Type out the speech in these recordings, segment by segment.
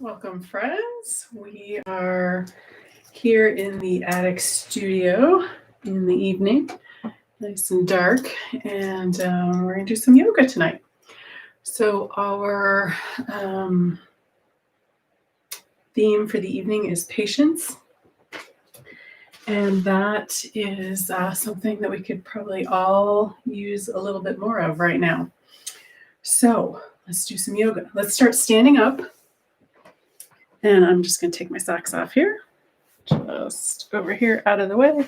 Welcome, friends. We are here in the attic studio in the evening, nice and dark, and we're going to do some yoga tonight. So, our theme for the evening is patience, and that is something that we could probably all use a little bit more of right now. So, let's do some yoga. Let's start standing up. And I'm just going to take my socks off here, just over here out of the way.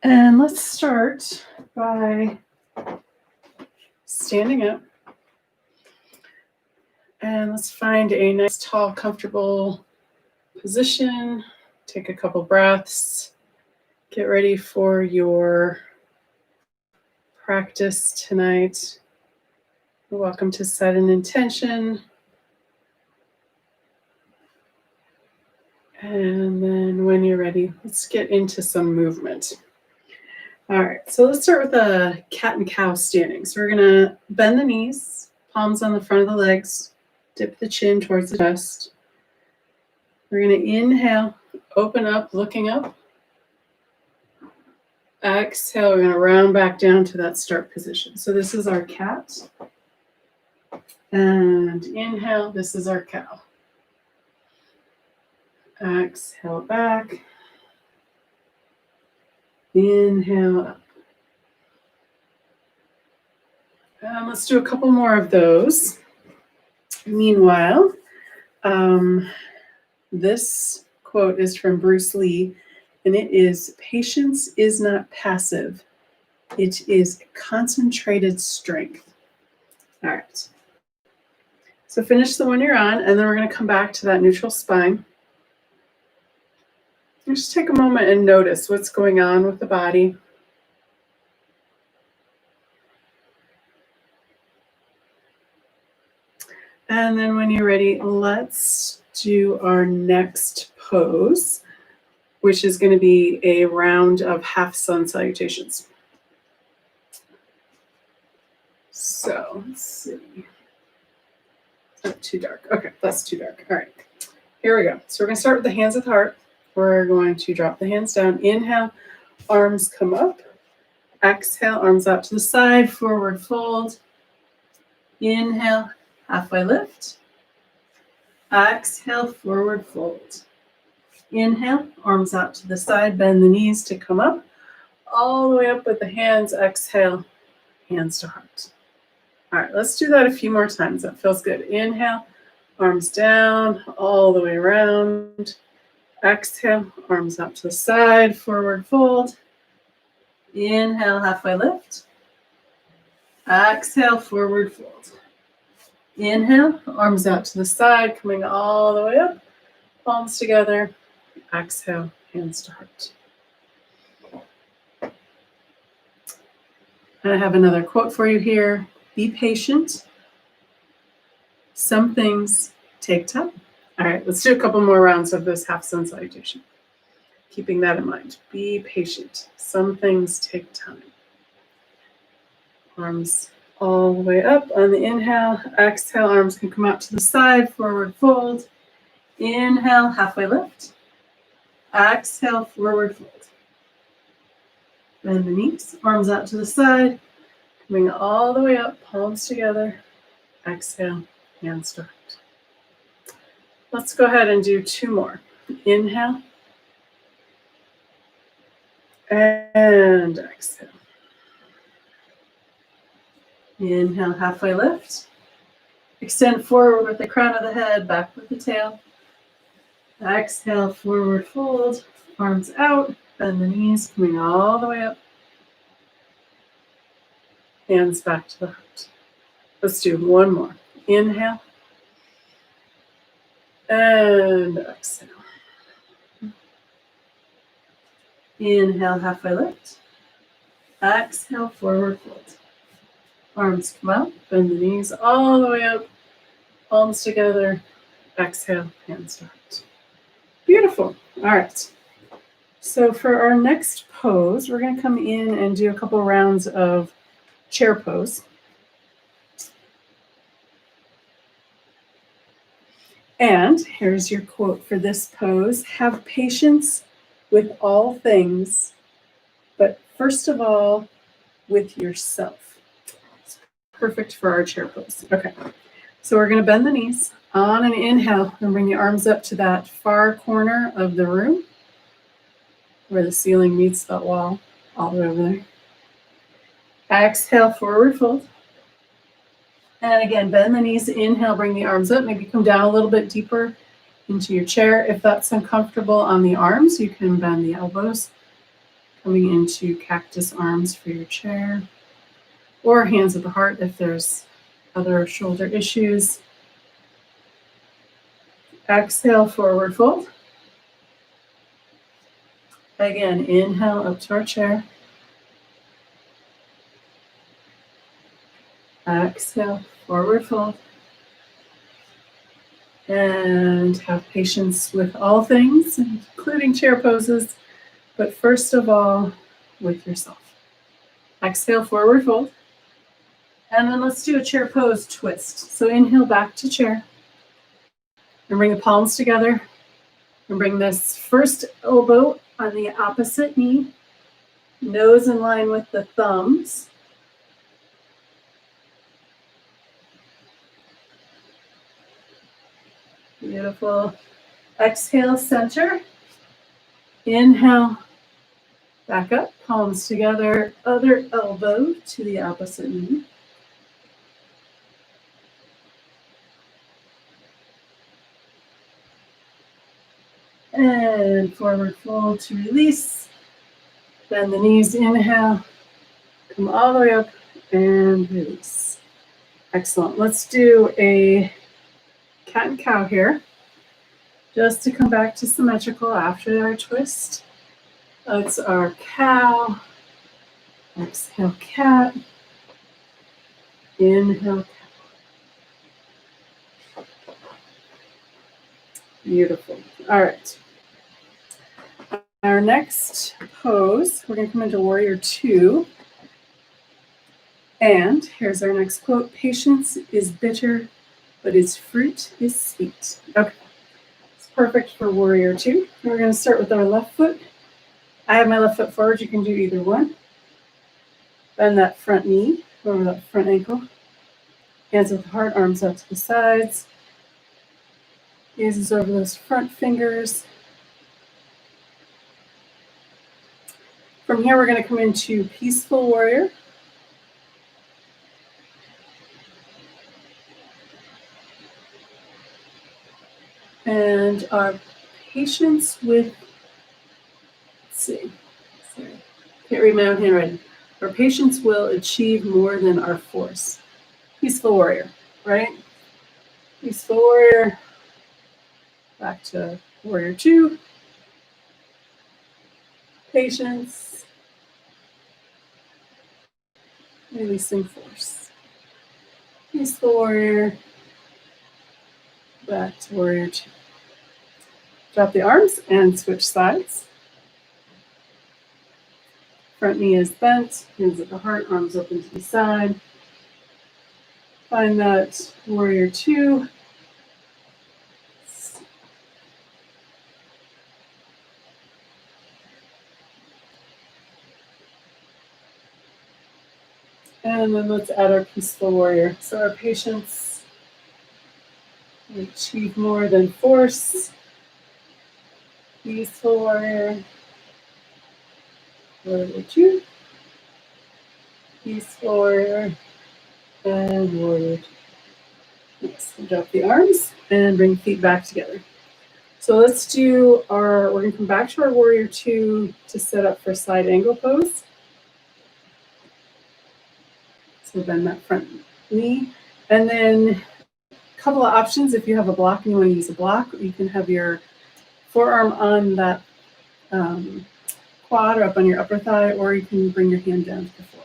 And let's start by standing up. And let's find a nice, tall, comfortable position. Take a couple breaths. Get ready for your practice tonight. You're welcome to set an intention. And then when you're ready, let's get into some movement. All right, so let's start with a cat and cow standing. So we're gonna bend the knees, palms on the front of the legs, dip the chin towards the chest. We're gonna inhale, open up, looking up. Exhale, we're gonna round back down to that start position. So this is our cat. And inhale, this is our cow. Exhale back. Inhale up. Let's do a couple more of those. Meanwhile, this quote is from Bruce Lee, and it is, "Patience is not passive. It is concentrated strength." All right. So finish the one you're on, and then we're going to come back to that neutral spine. Just take a moment and notice what's going on with the body. And then when you're ready, let's do our next pose, which is going to be a round of half sun salutations. So let's see. Not too dark. Okay, that's too dark. All right, here we go. So we're going to start with the hands at the heart. We're going to drop the hands down. Inhale, arms come up. Exhale, arms out to the side, forward fold. Inhale, halfway lift. Exhale, forward fold. Inhale, arms out to the side, bend the knees to come up. All the way up with the hands. Exhale, hands to heart. All right, let's do that a few more times. That feels good. Inhale, arms down, all the way around. Exhale, arms out to the side, forward fold. Inhale, halfway lift. Exhale, forward fold. Inhale, arms out to the side, coming all the way up. Palms together. Exhale, hands to heart. And I have another quote for you here. Be patient. Some things take time. All right, let's do a couple more rounds of this half sun salutation. Keeping that in mind. Be patient. Some things take time. Arms all the way up on the inhale. Exhale, arms can come out to the side, forward fold. Inhale, halfway lift. Exhale, forward fold. Bend the knees, arms out to the side, coming all the way up, palms together. Exhale, hands to heart. Let's go ahead and do two more. Inhale. And exhale. Inhale, halfway lift. Extend forward with the crown of the head, back with the tail. Exhale, forward fold, arms out, bend the knees, coming all the way up. Hands back to the heart. Let's do one more. Inhale. And exhale. Inhale, halfway lift. Exhale, forward fold. Arms come out, bend the knees all the way up. Palms together. Exhale, hands to heart. Beautiful. All right. So for our next pose, we're going to come in and do a couple rounds of chair pose. And here's your quote for this pose: have patience with all things, but first of all, with yourself. It's perfect for our chair pose. Okay, so we're going to bend the knees. On an inhale, and bring the arms up to that far corner of the room where the ceiling meets that wall, all the way over there. Exhale, forward fold. And again, bend the knees. Inhale, bring the arms up. Maybe come down a little bit deeper into your chair. If that's uncomfortable on the arms, you can bend the elbows, coming into cactus arms for your chair, or hands at the heart if there's other shoulder issues. Exhale, forward fold. Again, inhale up to our chair. Exhale, forward fold. And have patience with all things, including chair poses, but first of all, with yourself. Exhale, forward fold. And then let's do a chair pose twist. So inhale back to chair. And bring the palms together. And bring this first elbow on the opposite knee. Nose in line with the thumbs. Beautiful. Exhale, center. Inhale, back up, palms together, other elbow to the opposite knee. And forward fold to release. Bend the knees, inhale, come all the way up and release. Excellent. Let's do a cat and cow here, just to come back to symmetrical after our twist. That's our cow. Exhale, cat. Inhale, cow. Beautiful. All right. Our next pose, we're going to come into Warrior Two. And here's our next quote: patience is bitter, but its fruit is sweet. Okay. It's perfect for Warrior Two. We're going to start with our left foot. I have my left foot forward. You can do either one. Bend that front knee over that front ankle. Hands at the heart, arms out to the sides. Gazes over those front fingers. From here, we're going to come into Peaceful Warrior. And our patience with, sorry, can't read my own handwriting. Our patience will achieve more than our force. Peaceful Warrior, right? Peaceful Warrior. Back to Warrior Two. Patience. Releasing force. Peaceful Warrior. Back to Warrior Two. Drop the arms and switch sides. Front knee is bent, hands at the heart, arms open to the side. Find that Warrior Two. And then let's add our Peaceful Warrior. So our patience will achieve more than force. Peaceful Warrior. Warrior Two. Peaceful Warrior. And Warrior Two. Next, we'll drop the arms and bring feet back together. So let's do we're going to come back to our Warrior Two to set up for side angle pose. So bend that front knee. And then a couple of options. If you have a block and you want to use a block, you can have your forearm on that quad or up on your upper thigh, or you can bring your hand down to the floor.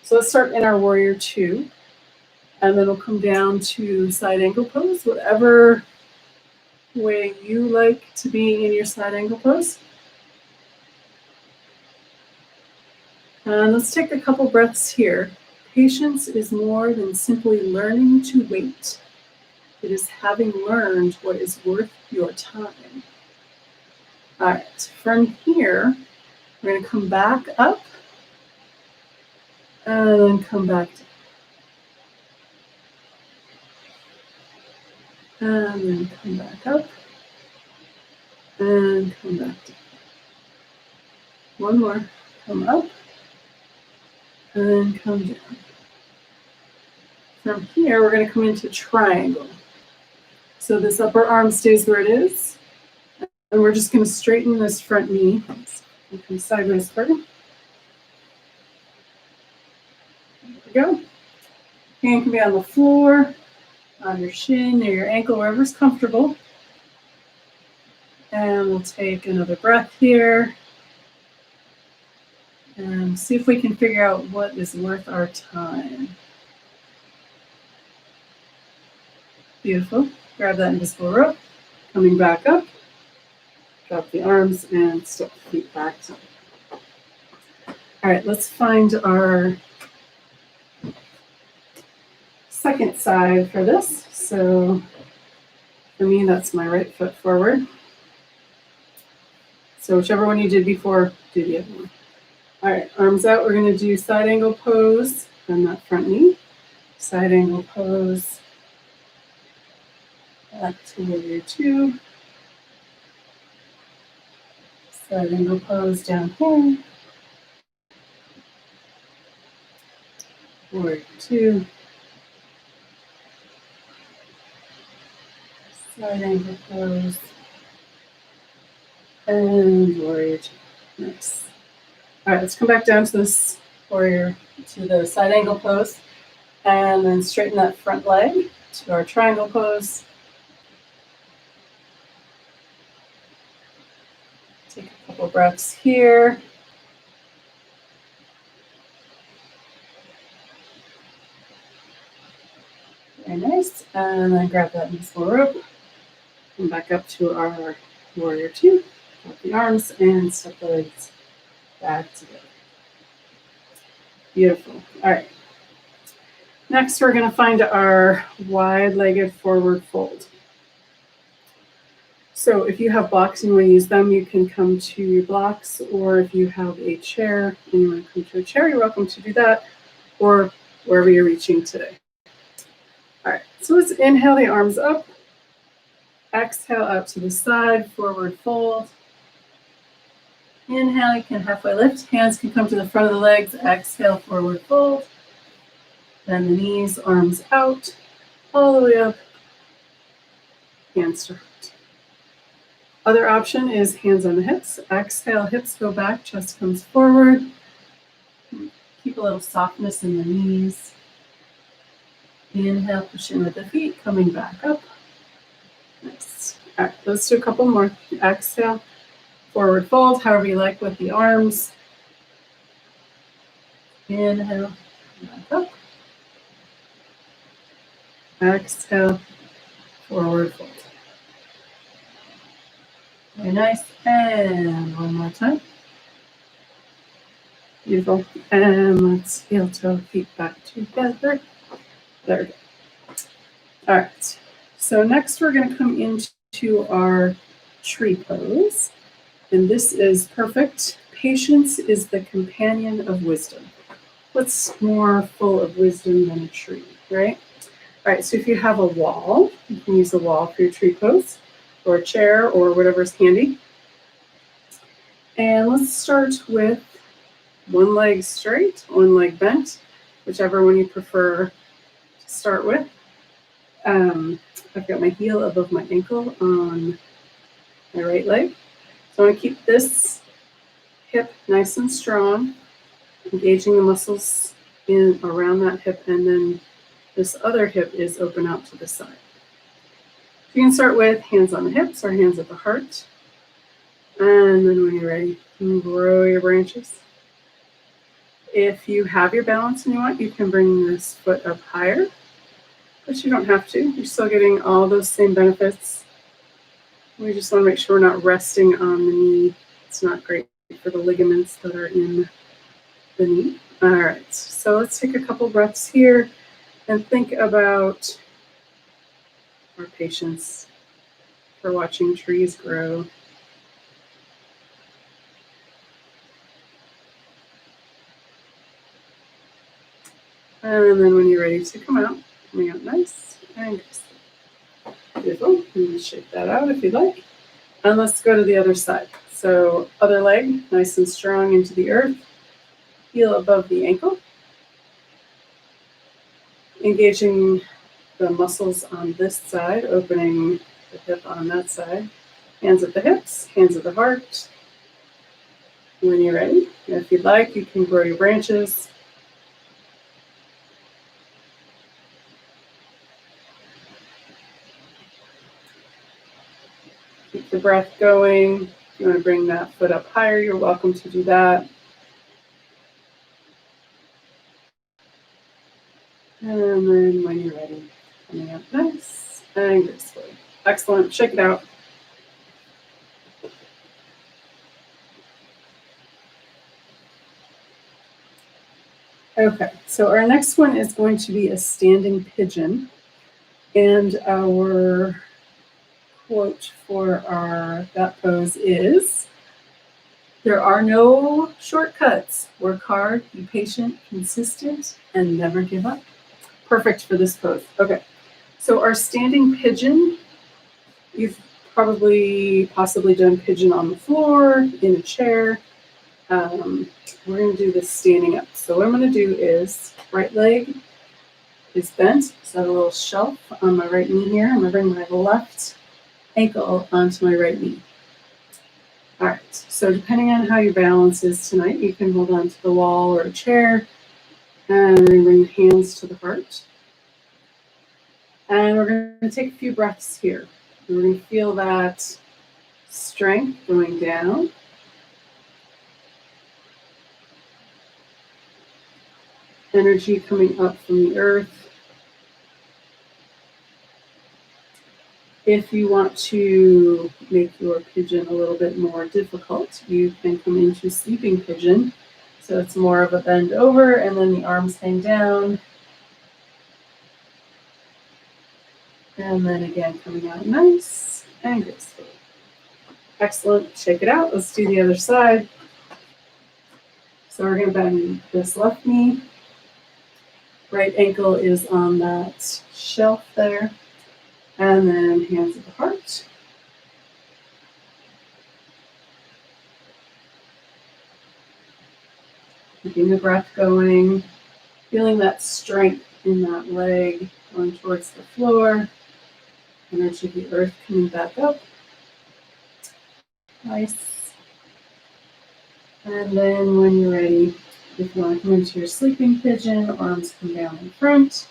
So let's start in our Warrior Two. And then we'll come down to side angle pose, whatever way you like to be in your side angle pose. And let's take a couple breaths here. Patience is more than simply learning to wait. It is having learned what is worth your time. All right, from here, we're going to come back up and then come back down. And then come back up and come back down. One more. Come up and then come down. From here, we're going to come into triangle. So this upper arm stays where it is. And we're just going to straighten this front knee. You can sideways turn. There we go. Hand can be on the floor, on your shin, near your ankle, wherever's comfortable. And we'll take another breath here. And see if we can figure out what is worth our time. Beautiful. Grab that invisible rope. Coming back up. Drop the arms and step the feet back. All right, let's find our second side for this. So for me, that's my right foot forward. So whichever one you did before, do the other one. All right, arms out. We're going to do side angle pose on that front knee. Side angle pose. Back to warrior two. Side angle pose down here. Warrior two. Side angle pose. And warrior two. Nice. All right, let's come back down to this warrior, to the side angle pose. And then straighten that front leg to our triangle pose. Take a couple breaths here. Very nice. And then grab that invisible rope. Come back up to our warrior two. Drop the arms and step the legs back together. Beautiful. All right. Next, we're going to find our wide-legged forward fold. So if you have blocks and you want to use them, you can come to your blocks, or if you have a chair and you want to come to a chair, you're welcome to do that, or wherever you're reaching today. All right, so let's inhale the arms up, exhale out to the side, forward fold. Inhale, you can halfway lift, hands can come to the front of the legs, exhale, forward fold. Bend the knees, arms out, all the way up, hands to heart. Other option is hands on the hips. Exhale, hips go back, chest comes forward. Keep a little softness in the knees. Inhale, push in with the feet, coming back up. Nice. All right, let's do a couple more. Exhale, forward fold, however you like with the arms. Inhale, back up. Exhale, forward fold. Very nice. And one more time. Beautiful. And let's heel toe feet back together. There we go. All right. So next we're going to come into our tree pose. And this is perfect. Patience is the companion of wisdom. What's more full of wisdom than a tree, right? All right, so if you have a wall, you can use a wall for your tree pose, or a chair, or whatever's handy. And let's start with one leg straight, one leg bent, whichever one you prefer to start with. I've got my heel above my ankle on my right leg. So I want to keep this hip nice and strong, engaging the muscles in around that hip, and then this other hip is open out to the side. You can start with hands on the hips or hands at the heart. And then when you're ready, you can grow your branches. If you have your balance and you want, you can bring this foot up higher, but you don't have to. You're still getting all those same benefits. We just want to make sure we're not resting on the knee. It's not great for the ligaments that are in the knee. All right, so let's take a couple breaths here and think about our patience for watching trees grow. And then when you're ready to come out nice and beautiful. And shake that out if you'd like. And let's go to the other side. So other leg, nice and strong into the earth. Heel above the ankle. Engaging the muscles on this side, opening the hip on that side. Hands at the hips, hands at the heart. When you're ready, if you'd like, you can grow your branches. Keep the breath going. If you want to bring that foot up higher, you're welcome to do that. And then when you're ready, coming up nice and gracefully. Excellent. Shake it out. Okay, so our next one is going to be a standing pigeon. And our quote for that pose is, "There are no shortcuts. Work hard, be patient, consistent, and never give up." Perfect for this pose. Okay, so our standing pigeon, you've possibly done pigeon on the floor, in a chair. We're going to do this standing up. So what I'm going to do is right leg is bent. So I have a little shelf on my right knee here. I'm going to bring my left ankle onto my right knee. All right, so depending on how your balance is tonight, you can hold on to the wall or a chair and bring the hands to the heart. And we're going to take a few breaths here. We're going to feel that strength going down. Energy coming up from the earth. If you want to make your pigeon a little bit more difficult, you can come into sleeping pigeon. So it's more of a bend over and then the arms hang down. And then again, coming out nice and graceful. Excellent. Shake it out. Let's do the other side. So we're going to bend this left knee. Right ankle is on that shelf there. And then hands at the heart. Keeping the breath going. Feeling that strength in that leg going towards the floor. Energy of the earth coming back up. Nice. And then when you're ready, if you want to come into your sleeping pigeon, arms come down in front.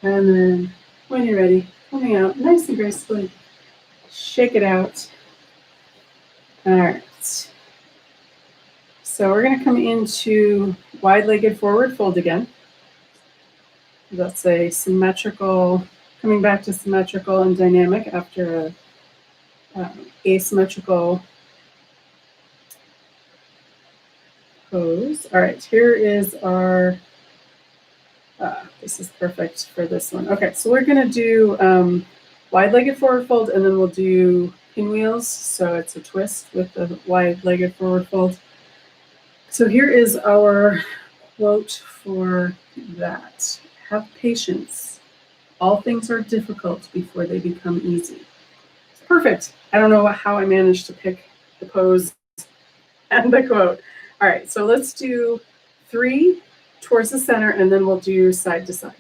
And then when you're ready, coming out nice and gracefully. Shake it out. All right. So we're going to come into wide-legged forward fold again. That's a symmetrical, coming back to symmetrical and dynamic after a asymmetrical pose. All right, here is our, this is perfect for this one. Okay, so we're going to do wide-legged forward fold, and then we'll do pinwheels. So it's a twist with the wide-legged forward fold. So here is our quote for that. Have patience. All things are difficult before they become easy. It's perfect. I don't know how I managed to pick the pose and the quote. All right, so let's do 3 towards the center, and then we'll do side to side.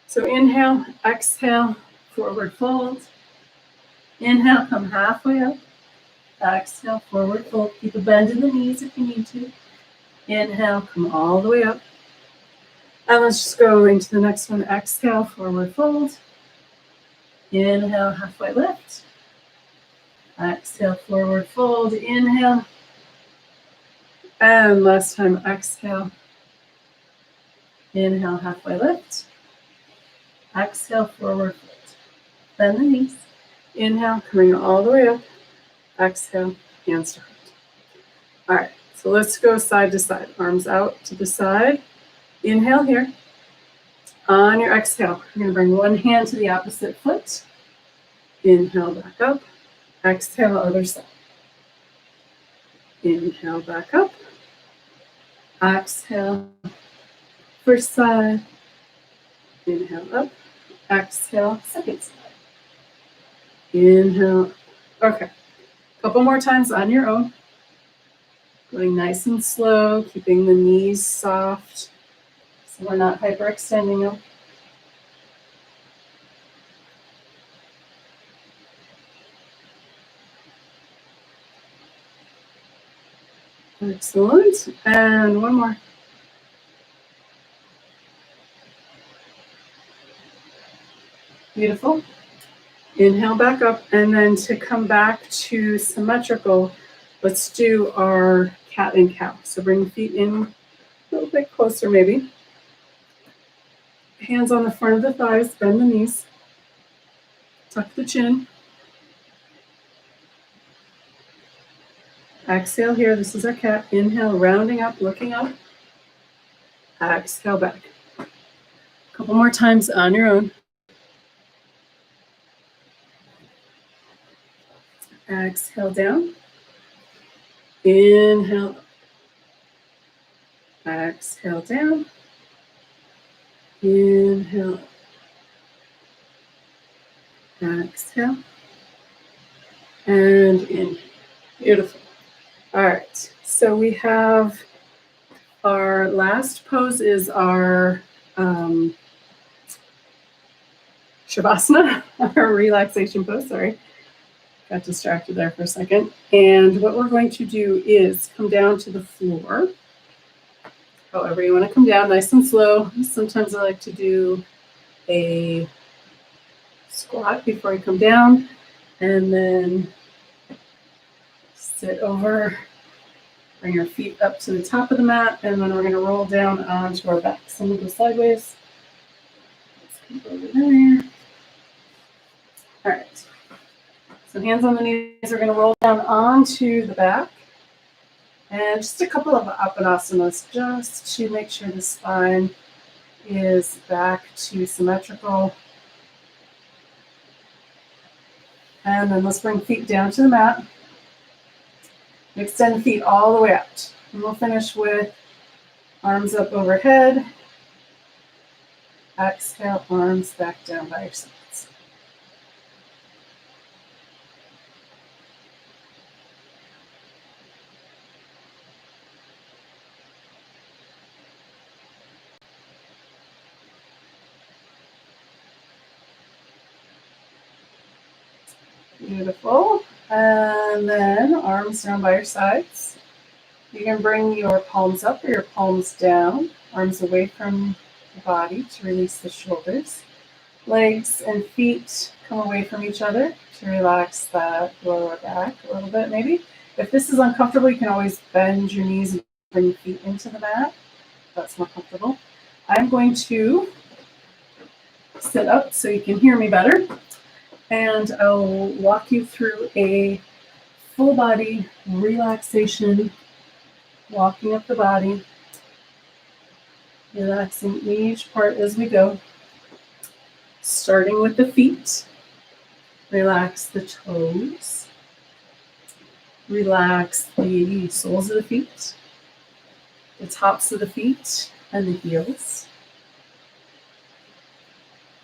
So inhale, exhale, forward fold. Inhale, come halfway up. Exhale, forward fold. Keep a bend in the knees if you need to. Inhale, come all the way up. And let's just go into the next one. Exhale, forward fold. Inhale, halfway lift. Exhale, forward fold. Inhale. And last time, exhale. Inhale, halfway lift. Exhale, forward fold. Bend the knees. Inhale, coming all the way up. Exhale, hands to heart. All right, so let's go side to side. Arms out to the side. Inhale here. On your exhale, you're going to bring one hand to the opposite foot. Inhale, back up. Exhale, other side. Inhale, back up. Exhale, first side. Inhale, up. Exhale, second side. Inhale. Okay. Couple more times on your own. Going nice and slow, keeping the knees soft so we're not hyperextending them. Excellent. And one more. Beautiful. Inhale back up, and then to come back to symmetrical, let's do our cat and cow. So bring the feet in a little bit closer maybe. Hands on the front of the thighs, bend the knees. Tuck the chin. Exhale here, this is our cat. Inhale, rounding up, looking up. Exhale back. A couple more times on your own. Exhale down. Inhale. Exhale down. Inhale. Exhale. And in. Beautiful. All right. So we have our last pose is our Savasana, our relaxation pose. Sorry. Got distracted there for a second. And what we're going to do is come down to the floor. However you want to come down, nice and slow. Sometimes I like to do a squat before you come down, and then sit over, bring your feet up to the top of the mat, and then we're going to roll down onto our back. Some of go sideways. Let's come over there. All right. So hands on the knees, we're going to roll down onto the back. And just a couple of apanasanas just to make sure the spine is back to symmetrical. And then let's bring feet down to the mat. Extend the feet all the way out. And we'll finish with arms up overhead. Exhale, arms back down by your sides. Beautiful. And then arms down by your sides. You can bring your palms up or your palms down, arms away from the body to release the shoulders. Legs and feet come away from each other to relax that lower back a little bit maybe. If this is uncomfortable, you can always bend your knees and bring your feet into the mat. That's more comfortable. I'm going to sit up so you can hear me better. And I'll walk you through a full body relaxation, walking up the body, relaxing each part as we go. Starting with the feet, relax the toes, relax the soles of the feet, the tops of the feet, and the heels.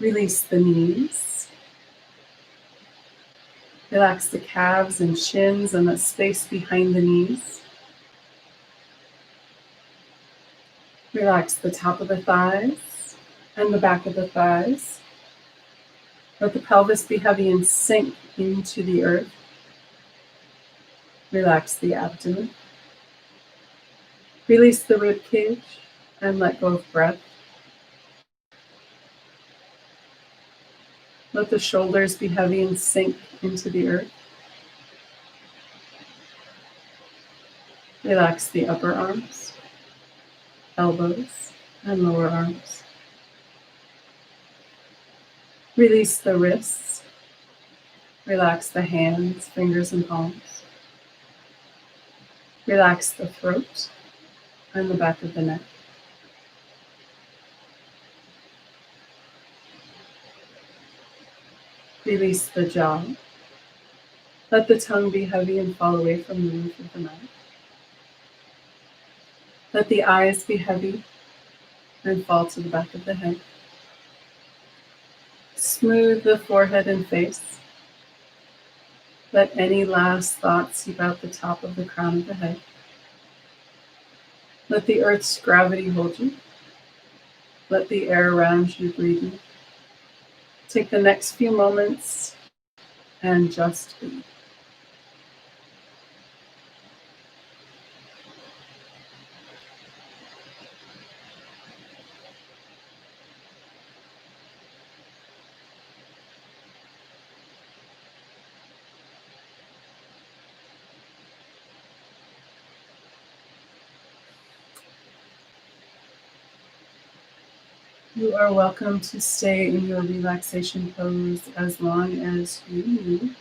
Release the knees. Relax the calves and shins and the space behind the knees. Relax the top of the thighs and the back of the thighs. Let the pelvis be heavy and sink into the earth. Relax the abdomen. Release the rib cage and let go of breath. Let the shoulders be heavy and sink into the earth. Relax the upper arms, elbows, and lower arms. Release the wrists. Relax the hands, fingers, and palms. Relax the throat and the back of the neck. Release the jaw. Let the tongue be heavy and fall away from the roof of the mouth. Let the eyes be heavy and fall to the back of the head. Smooth the forehead and face. Let any last thoughts seep out the top of the crown of the head. Let the earth's gravity hold you. Let the air around you breathe you. Take the next few moments and just be. You are welcome to stay in your relaxation pose as long as you need.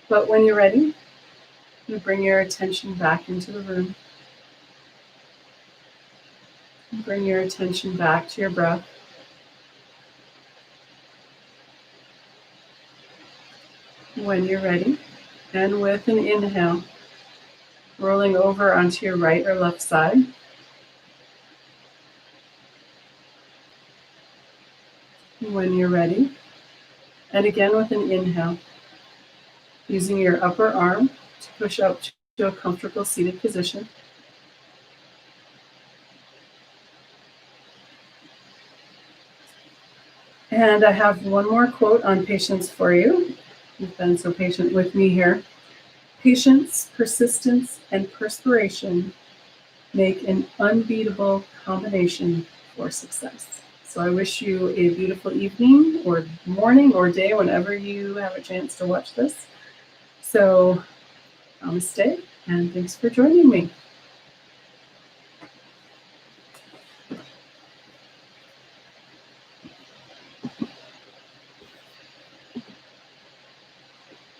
But when you're ready, you bring your attention back into the room. Bring your attention back to your breath. When you're ready, and with an inhale, rolling over onto your right or left side. When you're ready, and again with an inhale, using your upper arm to push up to a comfortable seated position. And I have one more quote on patience for you. You've been so patient with me here. Patience, persistence, and perspiration make an unbeatable combination for success. So I wish you a beautiful evening or morning or day whenever you have a chance to watch this. So namaste, and thanks for joining me.